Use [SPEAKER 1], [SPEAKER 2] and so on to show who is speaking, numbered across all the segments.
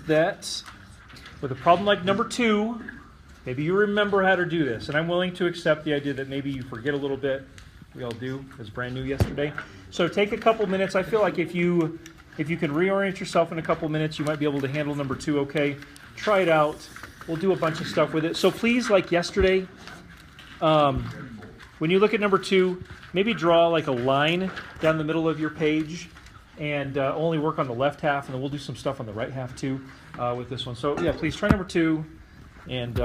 [SPEAKER 1] that with a problem like number 2, maybe you remember how to do this, and I'm willing to accept the idea that maybe you forget a little bit. We all do. It was brand new yesterday. So take a couple minutes. I feel like if you can reorient yourself in a couple minutes, you might be able to handle number 2 okay. Try it out. We'll do a bunch of stuff with it. So please, like yesterday, when you look at number 2, maybe draw like a line down the middle of your page and only work on the left half, and then we'll do some stuff on the right half too with this one. So yeah, please try number 2 and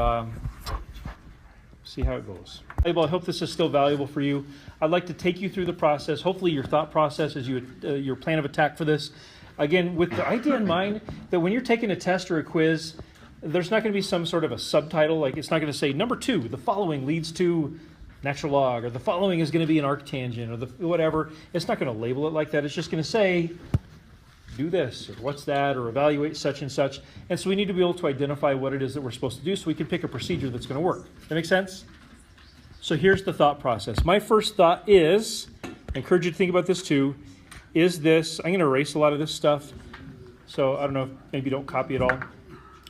[SPEAKER 1] see how it goes. I hope this is still valuable for you. I'd like to take you through the process. Hopefully your thought process is your plan of attack for this. Again, with the idea in mind that when you're taking a test or a quiz, there's not going to be some sort of a subtitle. Like it's not going to say, number 2, the following leads to natural log, or the following is going to be an arctangent, or the whatever. It's not going to label it like that. It's just going to say, do this, or what's that, or evaluate such and such. And so we need to be able to identify what it is that we're supposed to do so we can pick a procedure that's going to work. That make sense? So here's the thought process. My first thought is, I encourage you to think about this too, is this, I'm going to erase a lot of this stuff, so I don't know, if maybe don't copy it all.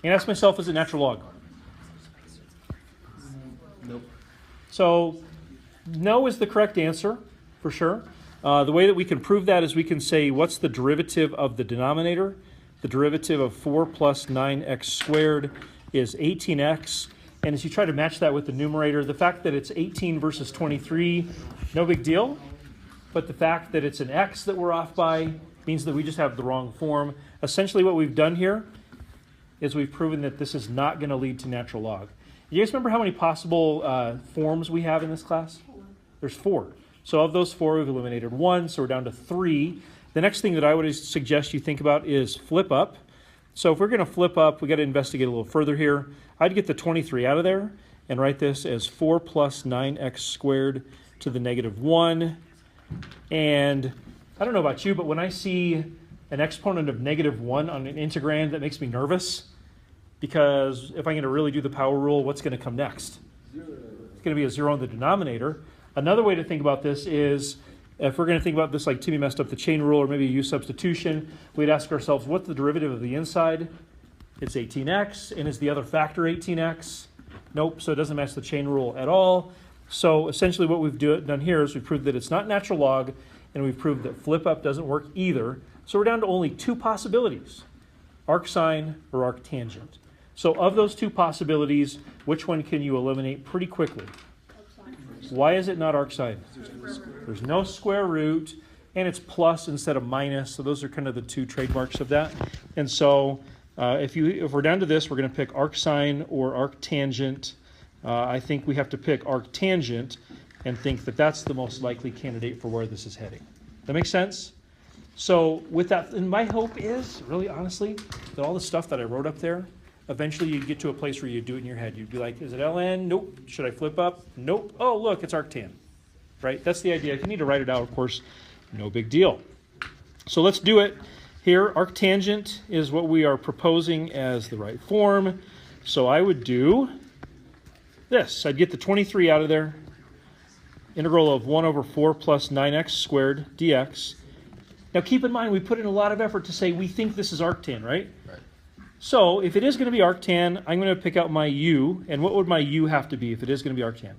[SPEAKER 1] And ask myself, is it natural log?
[SPEAKER 2] Nope.
[SPEAKER 1] So no is the correct answer, for sure. The way that we can prove that is we can say, what's the derivative of the denominator? The derivative of 4 plus 9x squared is 18x. And as you try to match that with the numerator, the fact that it's 18 versus 23, no big deal. But the fact that it's an x that we're off by means that we just have the wrong form. Essentially what we've done here is we've proven that this is not going to lead to natural log. You guys remember how many possible forms we have in this class? There's 4. So of those 4, we've eliminated 1, so we're down to 3. The next thing that I would suggest you think about is flip up. So if we're going to flip up, we've got to investigate a little further here. I'd get the 23 out of there and write this as 4 plus 9x squared to the negative 1. And I don't know about you, but when I see an exponent of negative 1 on an integrand, that makes me nervous. Because if I'm going to really do the power rule, what's going to come next? It's going to be a 0 in the denominator. Another way to think about this is, if we're going to think about this like Timmy messed up the chain rule or maybe a u substitution, we'd ask ourselves, what's the derivative of the inside? It's 18x. And is the other factor 18x? Nope, so it doesn't match the chain rule at all. So essentially what we've done here is we've proved that it's not natural log, and we've proved that flip up doesn't work either. So we're down to only 2 possibilities, arcsine or arctangent. So of those 2 possibilities, which one can you eliminate pretty quickly? Why is it not arcsine? There's no square root, and it's plus instead of minus. So those are kind of the 2 trademarks of that. And so if we're down to this, we're going to pick arcsine or arctangent. I think we have to pick arctangent and think that that's the most likely candidate for where this is heading. That makes sense? So with that, and my hope is, really honestly, that all the stuff that I wrote up there, eventually you'd get to a place where you do it in your head. You'd be like, is it ln? Nope. Should I flip up? Nope. Oh, look, it's arctan. Right? That's the idea. If you need to write it out, of course, no big deal. So let's do it here. Arctangent is what we are proposing as the right form. So I would do this. I'd get the 23 out of there. Integral of 1 over 4 plus 9x squared dx. Now keep in mind, we put in a lot of effort to say we think this is arctan, right?
[SPEAKER 2] Right.
[SPEAKER 1] So if it is going to be arctan, I'm going to pick out my u. And what would my u have to be if it is going to be arctan?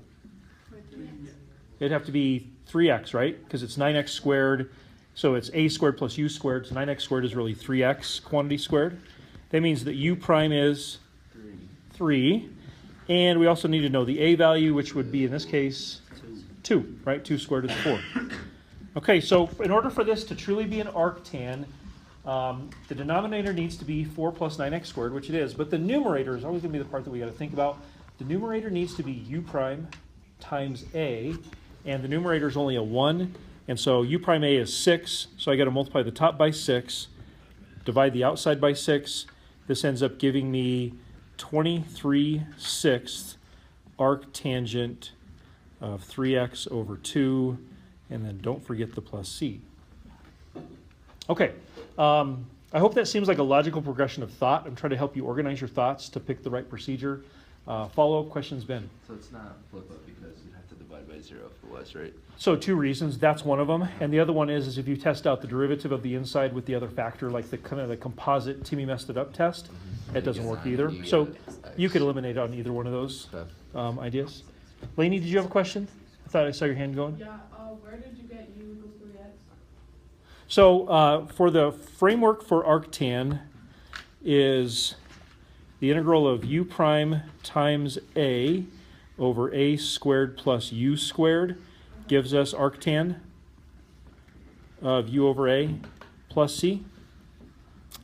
[SPEAKER 1] It'd have to be 3x, right? Because it's 9x squared. So it's a squared plus u squared. So 9x squared is really 3x quantity squared. That means that u prime is 3. And we also need to know the a value, which would be, in this case, 2, right? 2 squared is 4. Okay, so in order for this to truly be an arctan, the denominator needs to be 4 plus 9x squared, which it is. But the numerator is always going to be the part that we got to think about. The numerator needs to be u prime times a. And the numerator is only a 1. And so u prime a is 6. So I got to multiply the top by 6, divide the outside by 6. This ends up giving me 23/6 arctangent of 3x over 2. And then don't forget the plus c. Okay. I hope that seems like a logical progression of thought. I'm trying to help you organize your thoughts to pick the right procedure. Follow-up questions, Ben?
[SPEAKER 2] So it's not flip up because you have to divide divided by 0 if it was, right?
[SPEAKER 1] So 2 reasons, that's one of them. And the other one is if you test out the derivative of the inside with the other factor, like the kind of the composite Timmy messed it up test, it doesn't work either. So you could eliminate on either one of those ideas. Lainey, did you have a question? I thought I saw your hand going.
[SPEAKER 3] Yeah, where did you get u equals 3x?
[SPEAKER 1] So for the framework for arctan is the integral of u prime times a over a squared plus u squared gives us arctan of u over a plus c.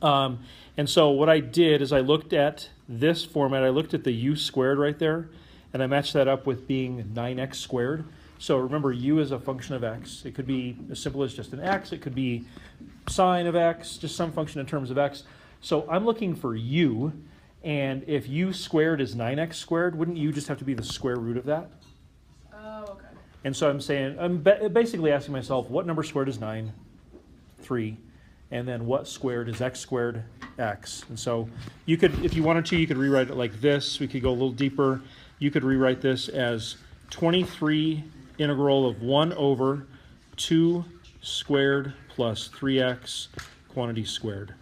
[SPEAKER 1] And so what I did is I looked at this format, I looked at the u squared right there, and I matched that up with being 9x squared. So remember, u is a function of x. It could be as simple as just an x. It could be sine of x, just some function in terms of x. So I'm looking for u, and if u squared is 9x squared, wouldn't u just have to be the square root of that?
[SPEAKER 3] Oh, okay.
[SPEAKER 1] And so I'm basically asking myself, what number squared is 9? 3. And then what squared is x squared? X. And so you could, if you wanted to, you could rewrite it like this. We could go a little deeper. You could rewrite this as 23 integral of 1 over 2 squared plus 3x quantity squared.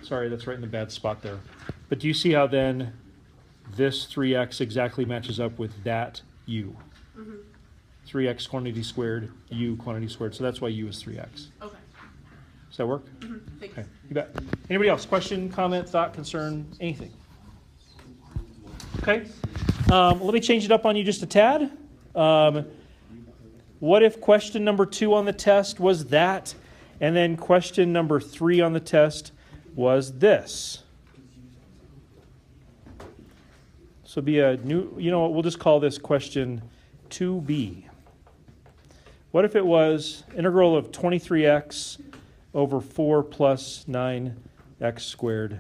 [SPEAKER 1] Sorry, that's right in the bad spot there. But do you see how then this 3x exactly matches up with that u? 3x quantity squared, u quantity squared. So that's why u is 3x.
[SPEAKER 3] Okay.
[SPEAKER 1] Does that work?
[SPEAKER 3] Thanks.
[SPEAKER 1] Okay, you bet. Anybody else? Question, comment, thought, concern, anything? Okay. Let me change it up on you just a tad. What if question number 2 on the test was that, and then question number 3 on the test was this? So be a new, you know what, we'll just call this question 2b. What if it was integral of 23x over 4 plus 9x squared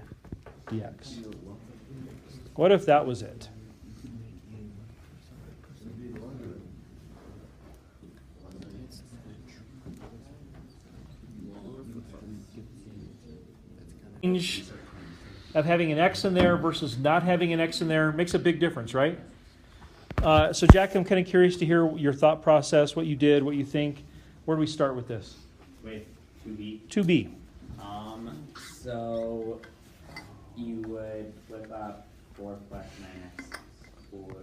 [SPEAKER 1] dx? What if that was it? Change of having an x in there versus not having an x in there makes a big difference, right? So Jack, I'm kind of curious to hear your thought process, what you did, what you think. Where do we start with this?
[SPEAKER 4] With 2b.
[SPEAKER 1] 2b.
[SPEAKER 4] So you would flip up 4 plus 9x 4.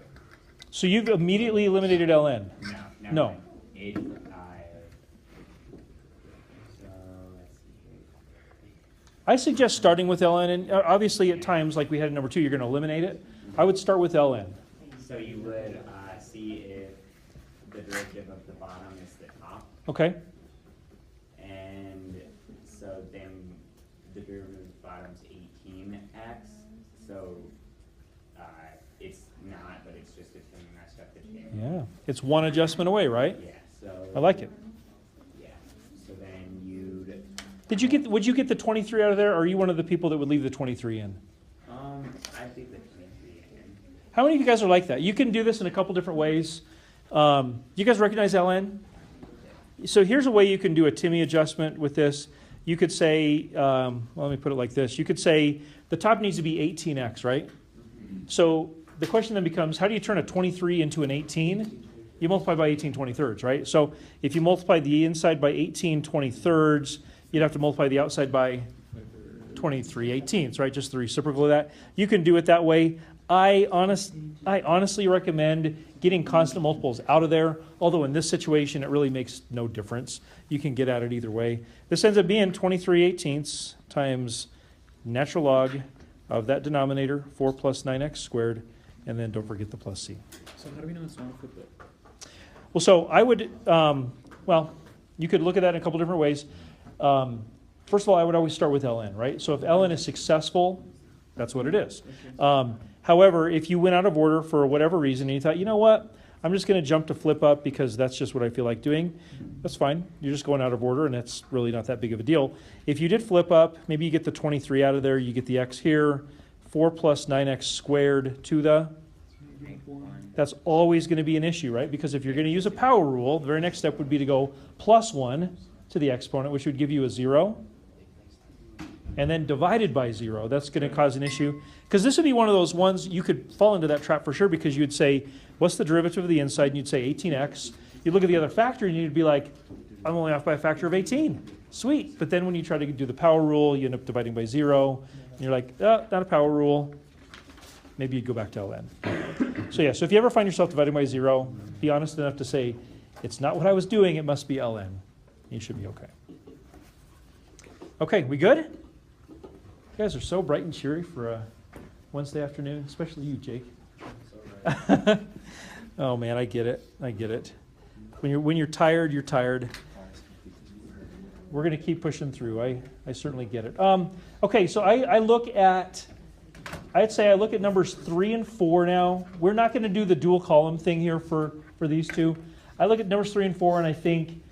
[SPEAKER 1] So you've immediately eliminated ln.
[SPEAKER 4] No.
[SPEAKER 1] No.
[SPEAKER 4] 8 to the pi. So let's see here.
[SPEAKER 1] I suggest starting with ln, and obviously at times, like we had in number 2, you're going to eliminate it. I would start with ln.
[SPEAKER 4] So you would see if the derivative of the bottom is the top.
[SPEAKER 1] Okay.
[SPEAKER 4] And so then the derivative of the bottom is 18x. So it's not, but it's just a thing messed up the chain.
[SPEAKER 1] Yeah. It's one adjustment away, right?
[SPEAKER 4] Yeah, so.
[SPEAKER 1] I like it.
[SPEAKER 4] Yeah, so then you'd.
[SPEAKER 1] Would you get the 23 out of there, or are you one of the people that would leave the 23 in?
[SPEAKER 4] I think the 23 in.
[SPEAKER 1] How many of you guys are like that? You can do this in a couple different ways. You guys recognize ln? So here's a way you can do a Timmy adjustment with this. You could say, well, let me put it like this. You could say the top needs to be 18x, right? So the question then becomes, how do you turn a 23 into an 18? You multiply by 18 23rds, right? So if you multiply the inside by 18 23rds, you'd have to multiply the outside by 23 18ths, right? Just the reciprocal of that. You can do it that way. I honestly recommend getting constant multiples out of there, although in this situation it really makes no difference. You can get at it either way. This ends up being 23 18ths times natural log of that denominator, 4 plus 9x squared, and then don't forget the plus c.
[SPEAKER 5] So how do we know it's not a flip book?
[SPEAKER 1] Well, so I would, well, you could look at that in a couple different ways. First of all, I would always start with ln, right? So if ln is successful, that's what it is. However, if you went out of order for whatever reason and you thought, you know what, I'm just going to jump to flip up because that's just what I feel like doing, that's fine. You're just going out of order and that's really not that big of a deal. If you did flip up, maybe you get the 23 out of there, you get the x here, 4 plus 9x squared to the, that's always going to be an issue, right? Because if you're going to use a power rule, the very next step would be to go plus 1 to the exponent, which would give you a 0. and then divided by 0. That's going to cause an issue. Because this would be one of those ones you could fall into that trap for sure, because you would say, what's the derivative of the inside? And you'd say 18x. You'd look at the other factor and you'd be like, I'm only off by a factor of 18. Sweet. But then when you try to do the power rule, you end up dividing by 0. And you're like, oh, not a power rule. Maybe you'd go back to ln. So yeah, so if you ever find yourself dividing by 0, be honest enough to say, it's not what I was doing, it must be ln. You should be okay. Okay, we good? You guys are so bright and cheery for a Wednesday afternoon, especially you, Jake. Oh man, I get it. I get it. When you're tired, you're tired. We're going to keep pushing through. I certainly get it. Okay, so I'd say I look at numbers 3 and 4 now. We're not going to do the dual column thing here for these two. I look at numbers 3 and 4 and I think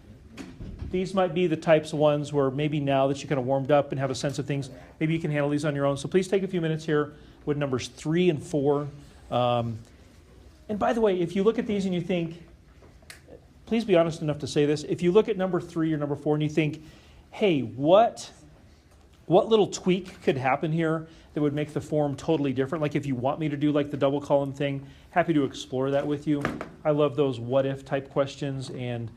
[SPEAKER 1] these might be the types of ones where maybe now that you kind of warmed up and have a sense of things, maybe you can handle these on your own. So please take a few minutes here with numbers 3 and 4. And by the way, if you look at these and you think, please be honest enough to say this, if you look at number 3 or number 4 and you think, hey, what little tweak could happen here that would make the form totally different? Like if you want me to do like the double column thing, happy to explore that with you. I love those what if type questions, and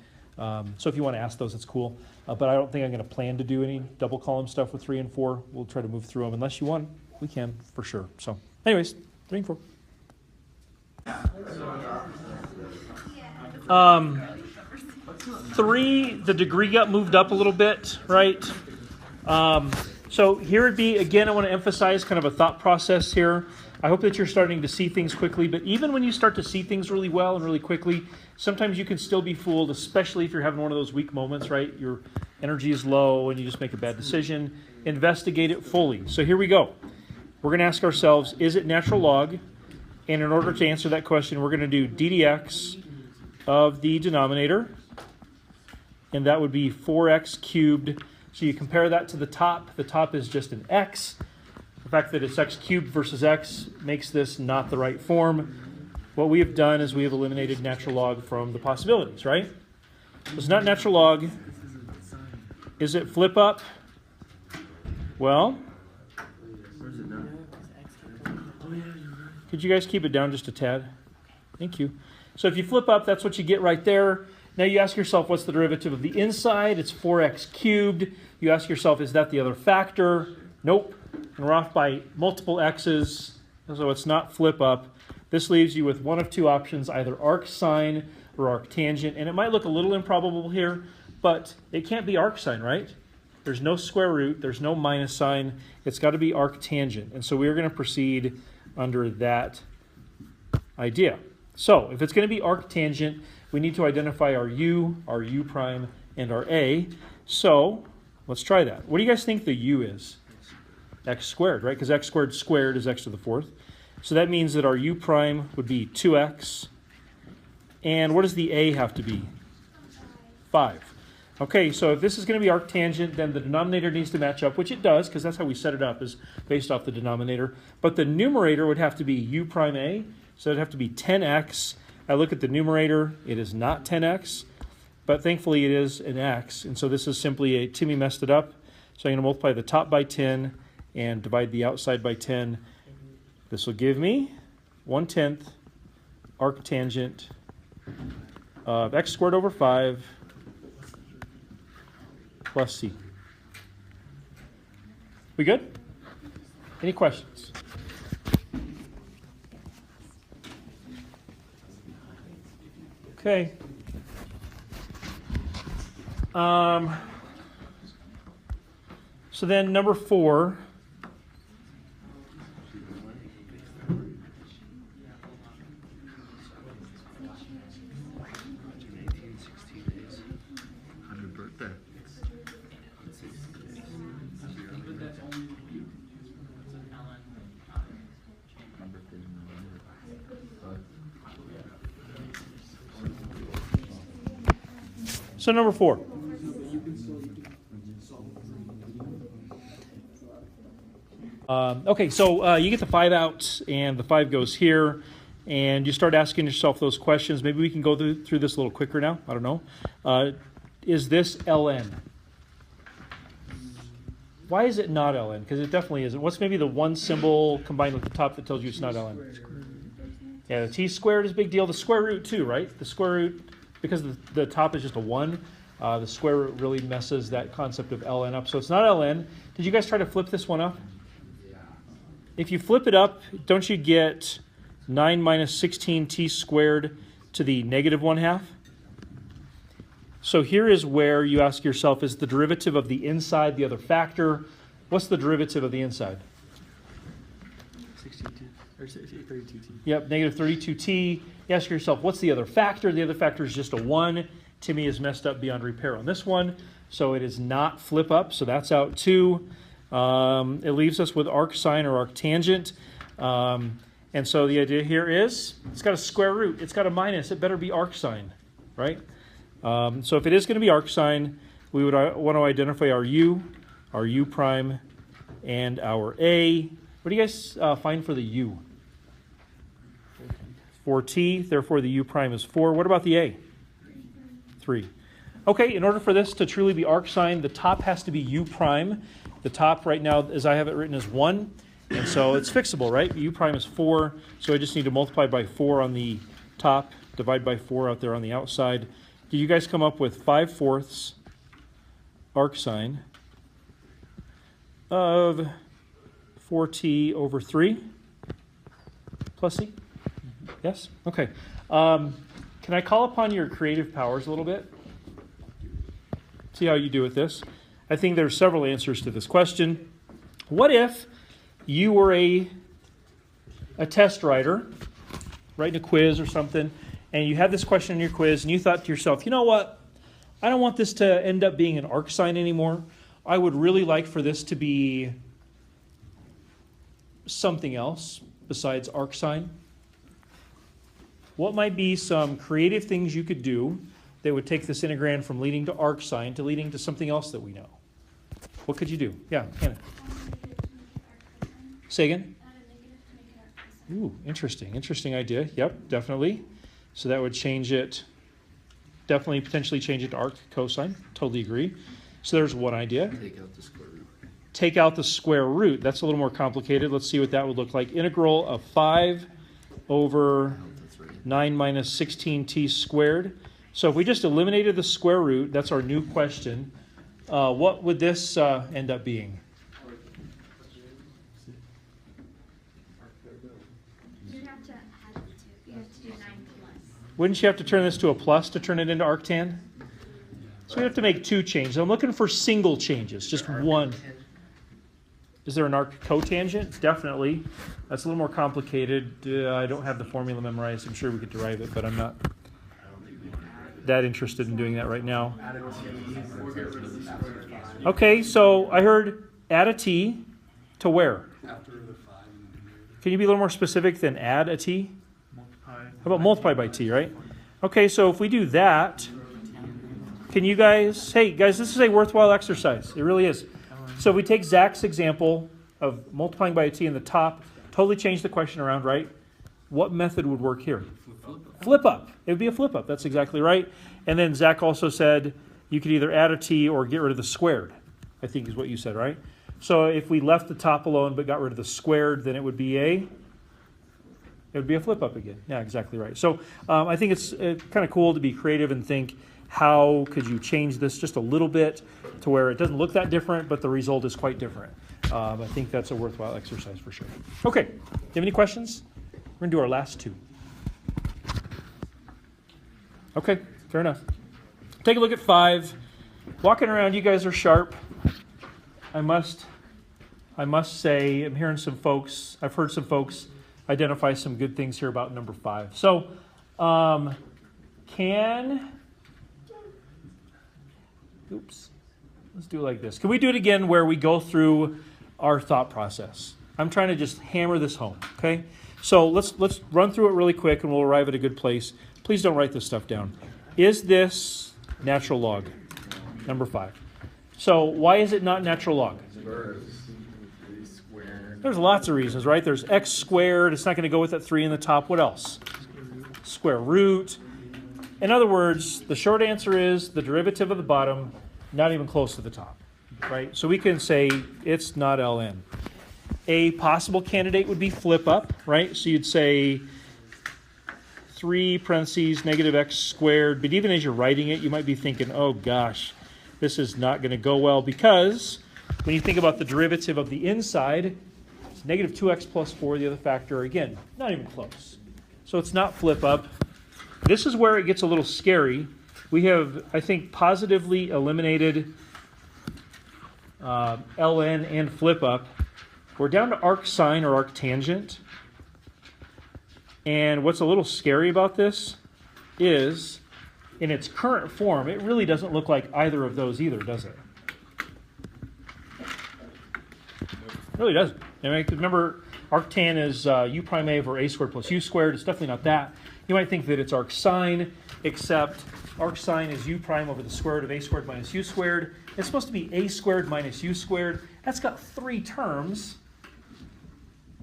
[SPEAKER 1] so if you want to ask those, it's cool. But I don't think I'm going to plan to do any double column stuff with 3 and 4. We'll try to move through them. Unless you want, we can for sure. So anyways, 3 and 4. 3, the degree got moved up a little bit, right? So here would be, again, I want to emphasize kind of a thought process here. I hope that you're starting to see things quickly, but even when you start to see things really well and really quickly, sometimes you can still be fooled, especially if you're having one of those weak moments, right? Your energy is low and you just make a bad decision. Investigate it fully. So here we go. We're going to ask ourselves, is it natural log? And in order to answer that question, we're going to do ddx of the denominator, and that would be 4x cubed. So you compare that to the top. The top is just an x. The fact that it's x cubed versus x makes this not the right form. What we have done is we have eliminated natural log from the possibilities, right? So it's not natural log. Is it flip up? Well, could you guys keep it down just a tad? Thank you. So if you flip up, that's what you get right there. Now you ask yourself, what's the derivative of the inside? It's 4x cubed. You ask yourself, is that the other factor? Nope. And we're off by multiple x's, so it's not flip up. This leaves you with one of two options, either arc sine or arc tangent. And it might look a little improbable here, but it can't be arc sine, right? There's no square root. There's no minus sign. It's got to be arc tangent. And so we're going to proceed under that idea. So if it's going to be arc tangent, we need to identify our u prime, and our a. So let's try that. What do you guys think the u is? X squared, right? Because x squared squared is x to the 4th. So that means that our u prime would be 2x. And what does the a have to be? 5. Okay, so if this is going to be arc tangent, then the denominator needs to match up, which it does, because that's how we set it up, is based off the denominator. But the numerator would have to be u prime a, so it'd have to be 10x. I look at the numerator, it is not 10x, but thankfully it is an x. And so this is simply a, Timmy messed it up. So I'm going to multiply the top by 10 and divide the outside by 10. This will give me 1/10 arc tangent of x squared over 5 plus c. We good? Any questions? Okay. So then number 4. So number 4. Okay, so you get the 5 out, and the 5 goes here, and you start asking yourself those questions. Maybe we can go through this a little quicker now. I don't know. Is this ln? Why is it not ln? Because it definitely isn't. What's maybe the one symbol combined with the top that tells you it's not ln? Yeah, the t squared is a big deal. The square root too, right? The square root, because the top is just a 1, the square root really messes that concept of ln up. So it's not ln. Did you guys try to flip this one up? If you flip it up, don't you get 9 minus 16t squared to the negative 1/2? So here is where you ask yourself, is the derivative of the inside the other factor? What's the derivative of the inside?
[SPEAKER 2] 62, or 32t.
[SPEAKER 1] Yep, negative 32t. You ask yourself, what's the other factor? The other factor is just a 1. Timmy is messed up beyond repair on this one. So it is not flip up, so that's out too. It leaves us with arcsine or arctangent. And so the idea here is, it's got a square root. It's got a minus. It better be arcsine, right? So if it is going to be arcsine, we would want to identify our u prime, and our a. What do you guys find for the u? 4t, therefore the u prime is 4. What about the a? 3. Okay, in order for this to truly be arcsine, the top has to be u prime. The top right now, as I have it written, is 1. And so it's fixable, right? U prime is 4, so I just need to multiply by 4 on the top, divide by 4 out there on the outside. Did you guys come up with 5/4 arcsine of 4t over 3 plus c? Yes? Okay. Can I call upon your creative powers a little bit? See how you do with this. I think there's several answers to this question. What if you were a test writer, writing a quiz or something, and you had this question in your quiz, and you thought to yourself, you know what? I don't want this to end up being an arcsine anymore. I would really like for this to be something else besides arcsine. What might be some creative things you could do that would take this integrand from leading to arcsine to leading to something else that we know? What could you do? Yeah, Hannah. Say again? Ooh, interesting. Interesting idea. Yep, definitely. So that would change it, definitely potentially change it to arc cosine. Totally agree. So there's one idea.
[SPEAKER 2] Take out the square root.
[SPEAKER 1] Take out the square root. That's a little more complicated. Let's see what that would look like. Integral of 5 over 9 minus 16t squared. So if we just eliminated the square root, that's our new question. What would this end up being?
[SPEAKER 5] You have to add the 2. You have to do 9 plus.
[SPEAKER 1] Wouldn't you have to turn this to a plus to turn it into arctan? So we have to make 2 changes. I'm looking for single changes, just one. Is there an arc cotangent? Definitely. That's a little more complicated. I don't have the formula memorized. I'm sure we could derive it, but I'm not that interested in doing that right now. Okay, so I heard add a t to where? Can you be a little more specific than add a t? How about multiply by t, right? Okay, so if we do that, can you guys, hey guys, this is a worthwhile exercise. It really is. So we take Zach's example of multiplying by a t in the top, totally change the question around, right? What method would work here? Flip up. It would be a flip up. That's exactly right. And then Zach also said you could either add a t or get rid of the squared, I think is what you said, right? So if we left the top alone but got rid of the squared, then it would be a flip up again. Yeah, exactly right. So I think it's kind of cool to be creative and think, how could you change this just a little bit to where it doesn't look that different, but the result is quite different. I think that's a worthwhile exercise for sure. Okay, do you have any questions? We're going to do our last 2. Okay, fair enough. Take a look at 5. Walking around, you guys are sharp. I must say, I'm hearing some folks, I've heard some folks identify some good things here about number 5. So, let's do it like this. Can we do it again where we go through our thought process? I'm trying to just hammer this home, okay? So let's run through it really quick and we'll arrive at a good place. Please don't write this stuff down. Is this natural log? Number 5. So why is it not natural log? There's lots of reasons, right? There's x squared. It's not going to go with that 3 in the top. What else? Square root. In other words, the short answer is the derivative of the bottom, not even close to the top. right? So we can say it's not ln. A possible candidate would be flip up, right? So you'd say 3 parentheses negative x squared, but even as you're writing it, you might be thinking, oh gosh, this is not going to go well, because when you think about the derivative of the inside, it's negative 2x plus 4, the other factor, again, not even close. So it's not flip up. This is where it gets a little scary. We have, I think, positively eliminated ln and flip up. We're down to arcsine or arctangent. And what's a little scary about this is, in its current form, it really doesn't look like either of those either, does it? It really doesn't. I mean, remember, arctan is u prime a over a squared plus u squared. It's definitely not that. You might think that it's arcsine, except arcsine is u prime over the square root of a squared minus u squared. It's supposed to be a squared minus u squared. That's got 3 terms.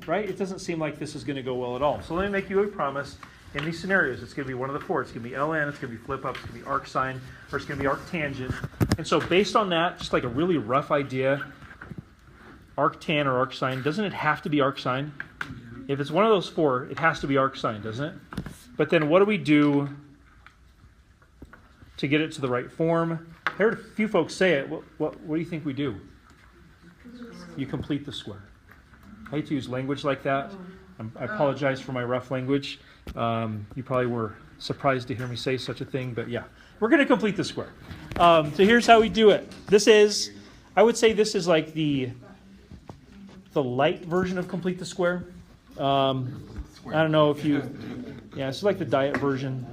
[SPEAKER 1] Right? It doesn't seem like this is going to go well at all. So let me make you a promise. In these scenarios, it's going to be one of the 4. It's going to be ln, it's going to be flip up, it's going to be arcsine, or it's going to be arctangent. And so based on that, just like a really rough idea, arctan or arcsine, doesn't it have to be arcsine? If it's one of those 4, it has to be arcsine, doesn't it? But then what do we do to get it to the right form? I heard a few folks say it. What do you think we do? You complete the square. I hate to use language like that. I apologize for my rough language. You probably were surprised to hear me say such a thing, but yeah. We're going to complete the square. So here's how we do it. This is, I would say this is like the light version of complete the square. I don't know if you, yeah, it's like the diet version.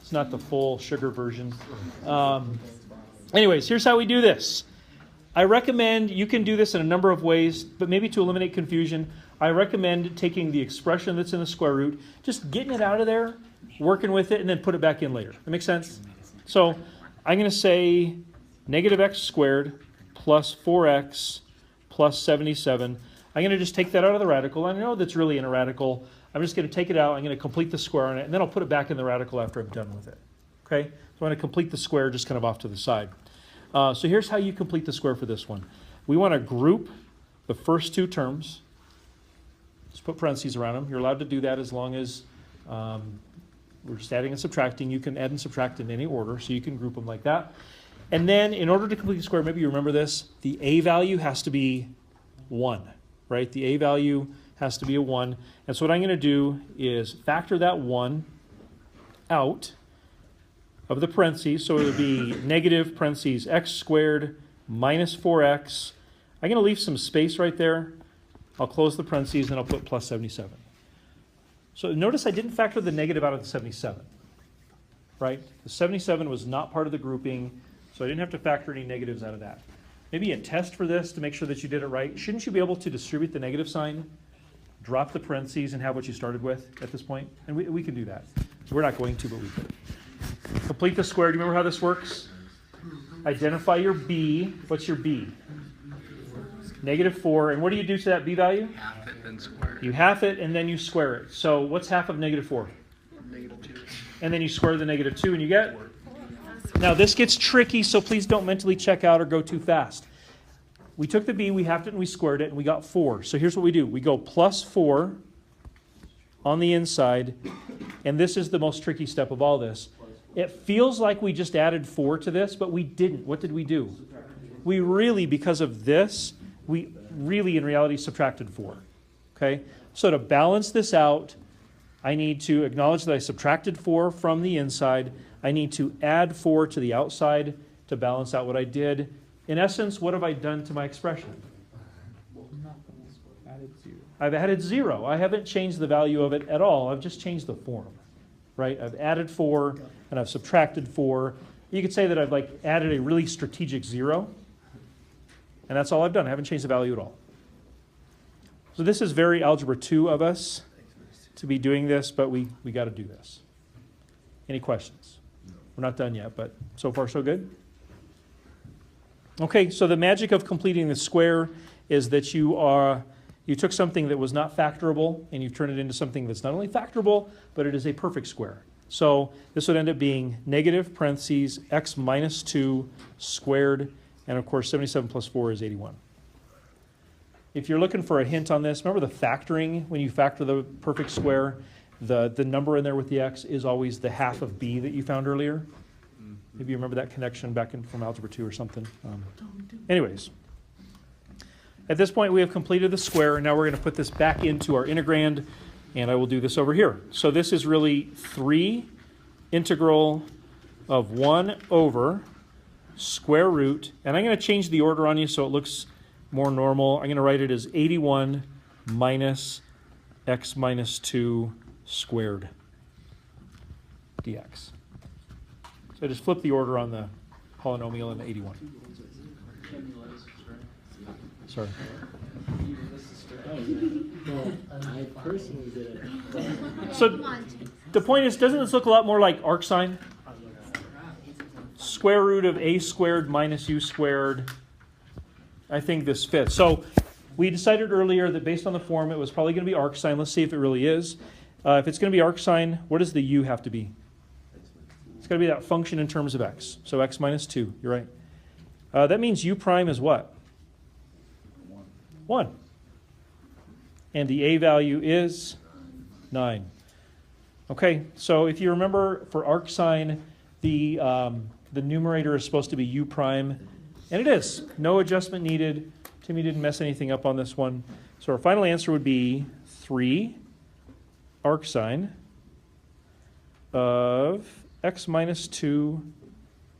[SPEAKER 1] It's not the full sugar version. Anyways, here's how we do this. I recommend, you can do this in a number of ways, but maybe to eliminate confusion, I recommend taking the expression that's in the square root, just getting it out of there, working with it, and then put it back in later. That makes sense? So I'm going to say negative x squared plus 4x plus 77. I'm going to just take that out of the radical. I know that's really in a radical. I'm just going to take it out. I'm going to complete the square on it, and then I'll put it back in the radical after I'm done with it. Okay? So I'm going to complete the square just kind of off to the side. So here's how you complete the square for this one. We want to group the first 2 terms. Just put parentheses around them. You're allowed to do that as long as we're just adding and subtracting. You can add and subtract in any order, so you can group them like that. And then in order to complete the square, maybe you remember this, the a value has to be 1, right? The a value has to be a 1. And so what I'm going to do is factor that 1 out of the parentheses, so it would be negative parentheses x squared minus 4x. I'm going to leave some space right there. I'll close the parentheses and I'll put plus 77. So notice I didn't factor the negative out of the 77, right? The 77 was not part of the grouping, so I didn't have to factor any negatives out of that. Maybe a test for this to make sure that you did it right. Shouldn't you be able to distribute the negative sign, drop the parentheses, and have what you started with at this point? And we can do that. We're not going to, but we could. Complete the square. Do you remember how this works? Identify your b. What's your b? Negative 4. And what do you do to that b value?
[SPEAKER 6] Half it, then square it.
[SPEAKER 1] You half it, and then you square it. So what's half of negative 4?
[SPEAKER 6] Negative 2.
[SPEAKER 1] And then you square the negative 2, and you get? Now, this gets tricky, so please don't mentally check out or go too fast. We took the b, we halved it, and we squared it, and we got 4. So here's what we do. We go plus 4 on the inside, and this is the most tricky step of all this. It feels like we just added 4 to this, but we didn't. What did we do? We really, because of this, we really, in reality, subtracted 4. Okay? So to balance this out, I need to acknowledge that I subtracted 4 from the inside. I need to add 4 to the outside to balance out what I did. In essence, what have I done to my expression? I've added 0. I haven't changed the value of it at all. I've just changed the form. Right? I've added 4 and I've subtracted 4. You could say that I've like added a really strategic 0. And that's all I've done. I haven't changed the value at all. So this is very Algebra 2 of us to be doing this, but we got to do this. Any questions? We're not done yet, but so far so good? Okay, so the magic of completing the square is that you took something that was not factorable and you've turned it into something that's not only factorable, but it is a perfect square. So this would end up being negative parentheses x minus 2 squared, And of course, 77 plus 4 is 81. If you're looking for a hint on this, remember the factoring, when you factor the perfect square, the number in there with the x is always the half of b that you found earlier. Maybe you remember that connection back in from Algebra 2 or something. Anyways, at this point we have completed the square, and now we're going to put this back into our integrand, and I will do this over here. So this is really 3 integral of 1 over square root, and I'm going to change the order on you so it looks more normal. I'm going to write it as 81 minus x minus 2 squared dx. So I just flip the order on the polynomial in 81. Sorry.
[SPEAKER 2] Well, I personally did it.
[SPEAKER 1] So the point is, doesn't this look a lot more like arcsine? Square root of a squared minus u squared. I think this fits. So we decided earlier that based on the form, it was probably going to be arcsine. Let's see if it really is. If it's going to be arcsine, what does the u have to be? It's got to be that function in terms of x. So x minus 2, you're right. That means u prime is what? 1. And the a value is 9. Okay, so if you remember for arcsine, the numerator is supposed to be u prime, and it is. No adjustment needed. Timmy didn't mess anything up on this one. So our final answer would be 3 arcsine of x minus 2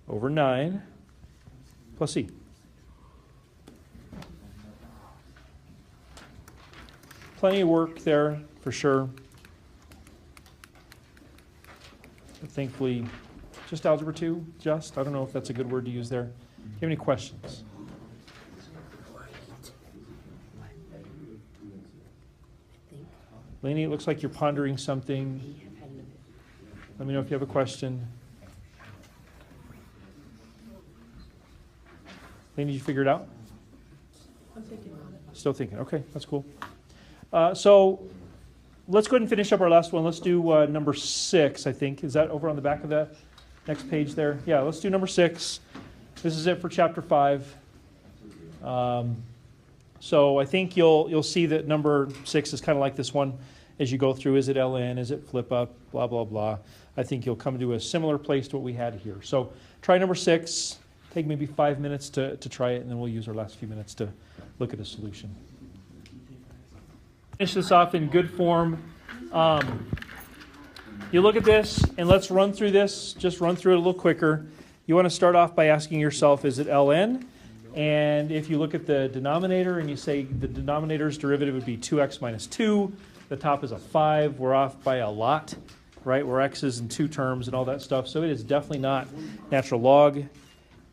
[SPEAKER 1] over 9 plus e. Plenty of work there for sure. But thankfully, just algebra 2, I don't know if that's a good word to use there. Do you have any questions? Lainey, it looks like you're pondering something. Let me know if you have a question. Lainey, did you figure it out?
[SPEAKER 3] I'm thinking on it.
[SPEAKER 1] Still thinking. Okay, that's cool. So let's go ahead and finish up our last one. Let's do number 6, I think. Is that over on the back of the next page there? Yeah, let's do number 6. This is it for chapter 5. So I think you'll see that number 6 is kind of like this one as you go through. Is it ln? Is it flip up? Blah, blah, blah. I think you'll come to a similar place to what we had here. So try number 6. Take maybe 5 minutes to try it, and then we'll use our last few minutes to look at a solution. Finish this off in good form. You look at this, and let's run through this. Just run through it a little quicker. You want to start off by asking yourself, is it ln? And if you look at the denominator and you say the denominator's derivative would be 2x minus 2, the top is a 5. We're off by a lot, right? Where x is in 2 terms and all that stuff. So it is definitely not natural log.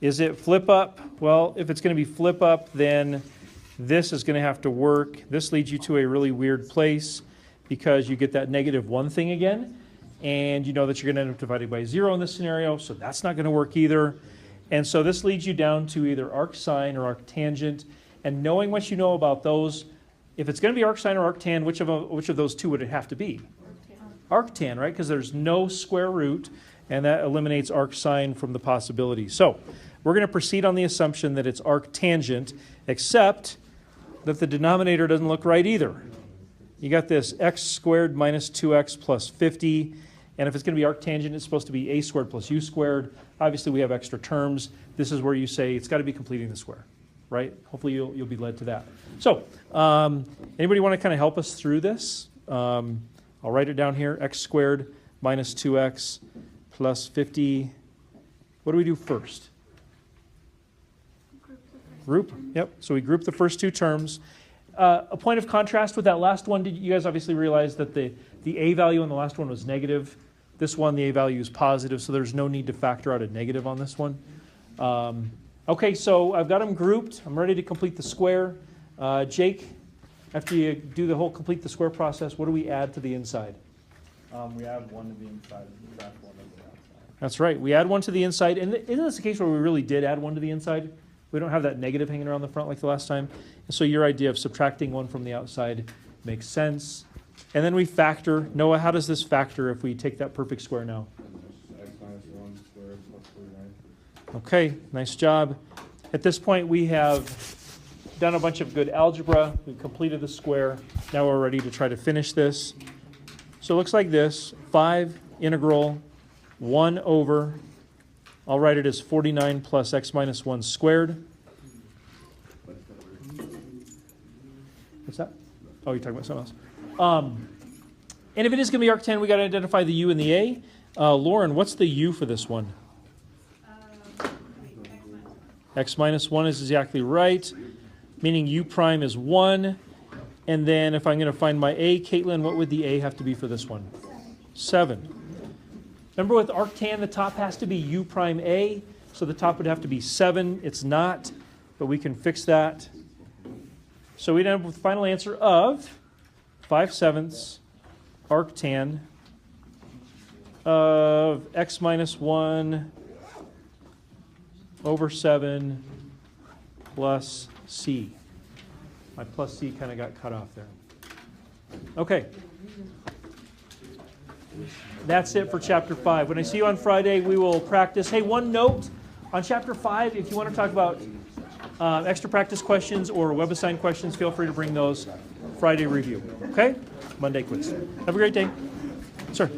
[SPEAKER 1] Is it flip up? Well, if it's going to be flip up, then this is going to have to work. This leads you to a really weird place because you get that -1 thing again. And you know that you're going to end up dividing by 0 in this scenario, so that's not going to work either. And so this leads you down to either arcsine or arctangent. And knowing what you know about those, if it's going to be arcsine or arctan, which of those two would it have to be? Arctan, right? Because there's no square root, and that eliminates arcsine from the possibility. So we're going to proceed on the assumption that it's arctangent, except that the denominator doesn't look right either. You got this x squared minus 2x plus 50. And if it's going to be arctangent, it's supposed to be a squared plus u squared. Obviously, we have extra terms. This is where you say it's got to be completing the square, right? Hopefully, you'll be led to that. So anybody want to kind of help us through this? I'll write it down here. X squared minus 2x plus 50. What do we do first? Group. Yep. So we group the first 2 terms. A point of contrast with that last one, did you guys obviously realize that the a value in the last one was negative? This one, the a value is positive, so there's no need to factor out a negative on this one. Okay, so I've got them grouped. I'm ready to complete the square. Jake, after you do the whole complete the square process, what do we add to the inside?
[SPEAKER 7] We add 1 to the inside, we subtract 1 to the outside.
[SPEAKER 1] That's right. We add 1 to the inside. And isn't this the case where we really did add 1 to the inside? We don't have that negative hanging around the front like the last time. And so your idea of subtracting 1 from the outside makes sense. And then we factor. Noah, how does this factor if we take that perfect square now?
[SPEAKER 7] X minus 1 squared plus 49.
[SPEAKER 1] Okay, nice job. At this point, we have done a bunch of good algebra. We've completed the square. Now we're ready to try to finish this. So it looks like this. 5 integral 1 over, I'll write it as 49 plus x minus 1 squared. What's that? Oh, you're talking about something else. And if it is going to be arctan, we got to identify the u and the a. Lauren, what's the u for this one? X minus 1 is exactly right, meaning u prime is 1. And then if I'm going to find my a, Caitlin, what would the a have to be for this one? 7. Remember with arctan, the top has to be u prime a, so the top would have to be 7. It's not, but we can fix that. So we'd end up with the final answer of 5/7 arctan of x minus 1 over 7 plus c. My plus c kind of got cut off there. Okay. That's it for Chapter 5. When I see you on Friday, we will practice. Hey, one note on Chapter 5, if you want to talk about extra practice questions or web-assigned questions, feel free to bring those Friday review. Okay? Monday quiz. Have a great day. Sir.